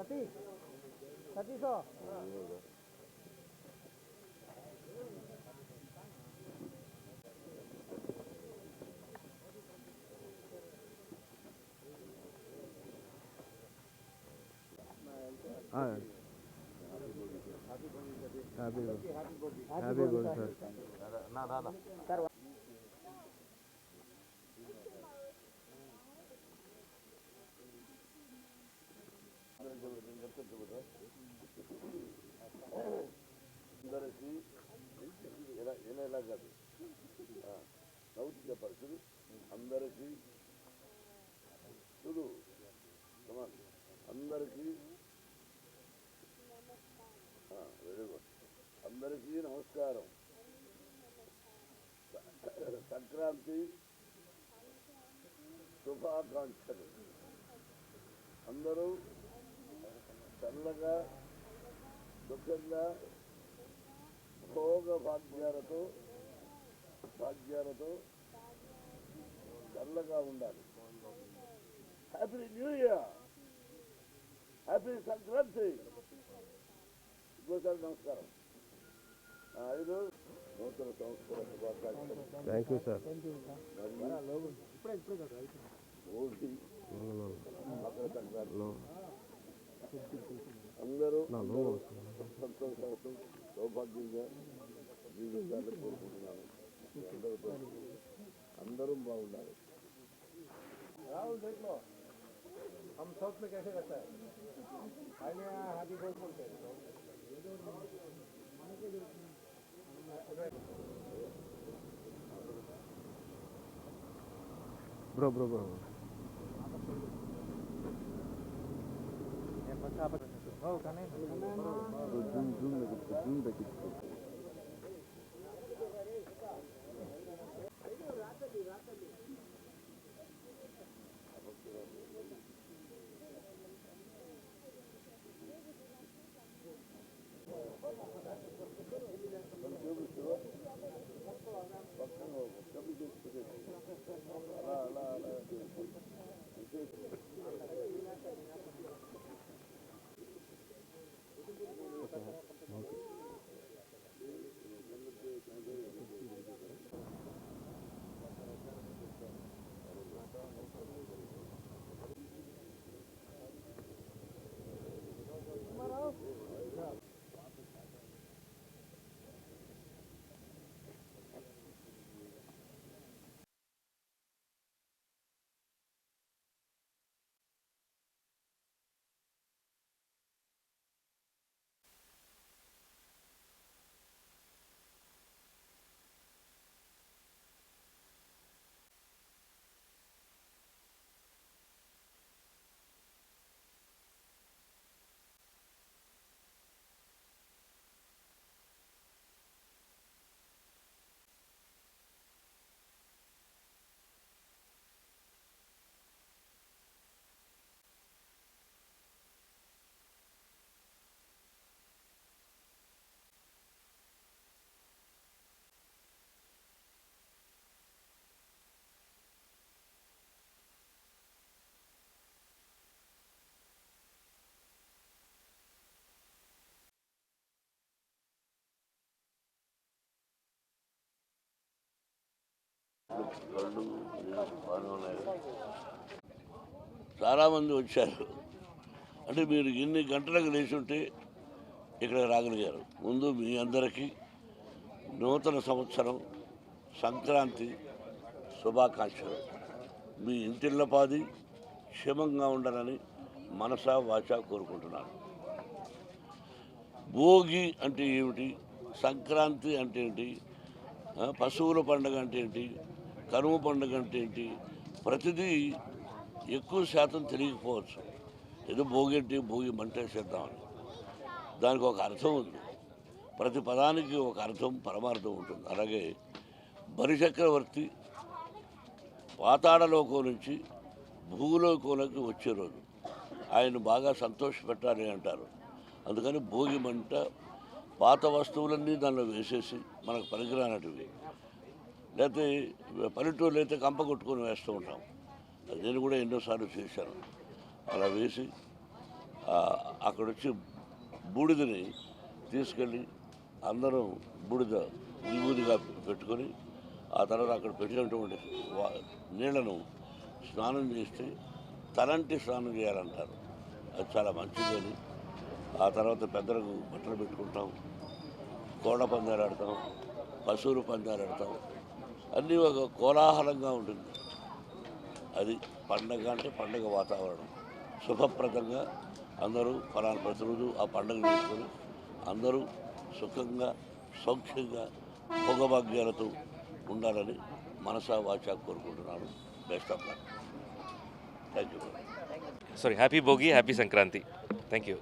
Happy goal sir. అందరికీ ఎలా కాదు నవ్వుతూ చెప్పాలి చూడు అందరికీ చూడు అందరికీ వెరీ గుడ్ అందరికీ నమస్కారం. సంక్రాంతి శుభాకాంక్షలు. అందరూ చల్లగా సుఖంగా భోగ భాగ్యాలతో చల్లగా ఉండాలి. Happy new year, happy Sankranti. ఇంకోసారి నమస్కారం. ఐదు నూతన సంవత్సర శుభాకాంక్షలు. Thank you sir. అందరూ సంతోషంతో సౌభాగ్యంగా జీవితాన్ని కోరుకుంటున్నాను. అందరూ బాగుండాలి. राहुल देख लो, हम साउथ में कैसे रहता है, हाथी बोल बोलते हैं. ब्रो हो का नहीं చాలామంది వచ్చారు. అంటే మీరు ఎన్ని గంటలకు లేచి ఉంటే ఇక్కడ రాగలిగారు. ముందు మీ అందరికీ నూతన సంవత్సరం సంక్రాంతి శుభాకాంక్షలు. మీ ఇంటిళ్ళపాది క్షేమంగా ఉండాలని మనసా వాచా కోరుకుంటున్నాను. భోగి అంటే ఏమిటి, సంక్రాంతి అంటే ఏంటి, పశువుల పండుగ అంటే ఏంటి, కనుమ పండుగ అంటే ఏంటి, ప్రతిదీ ఎక్కువ శాతం తెలియకపోవచ్చు. ఏదో భోగి అంటే భోగి మంటేసేద్దామని, దానికి ఒక అర్థం ఉంది. ప్రతి పదానికి ఒక అర్థం పరమార్థం ఉంటుంది. అలాగే బలిచక్రవర్తి పాతాళలోకం నుంచి భూలోకంలోకి వచ్చే రోజు ఆయన బాగా సంతోషపెట్టాలి అంటారు. అందుకని భోగి మంట పాత వస్తువులన్నీ దానిలో వేసేసి మనకు పనికిరానటివి, లేకపోతే పల్లెటూరులో అయితే కంప కొట్టుకొని వేస్తూ ఉంటాం. నేను కూడా ఎన్నోసార్లు చేశాను. అలా వేసి అక్కడ వచ్చి బూడిదని తీసుకెళ్ళి అందరం బూడిద విభూదిగా పెట్టుకొని ఆ తర్వాత అక్కడ పెట్టినటువంటి నీళ్లను స్నానం చేస్తే తలంటి స్నానం చేయాలంటారు. అది చాలా మంచిదని. ఆ తర్వాత పెద్దలకు బట్టలు పెట్టుకుంటాం, కోళ్ళ పందాలు ఆడతాం, పశువుల పందాలు ఆడతాం. అన్నీ ఒక కోలాహలంగా ఉంటుంది. అది పండగ అంటే పండగ వాతావరణం శుభప్రదంగా అందరూ ఫలానా ప్రతిరోజు ఆ పండుగ చేసుకొని అందరూ సుఖంగా సౌఖ్యంగా భోగభాగ్యాలతో ఉండాలని మనసా వాచా కోరుకుంటున్నాను. Best of luck. Thank you. Sorry, happy Bogi, happy Sankranti. Thank you.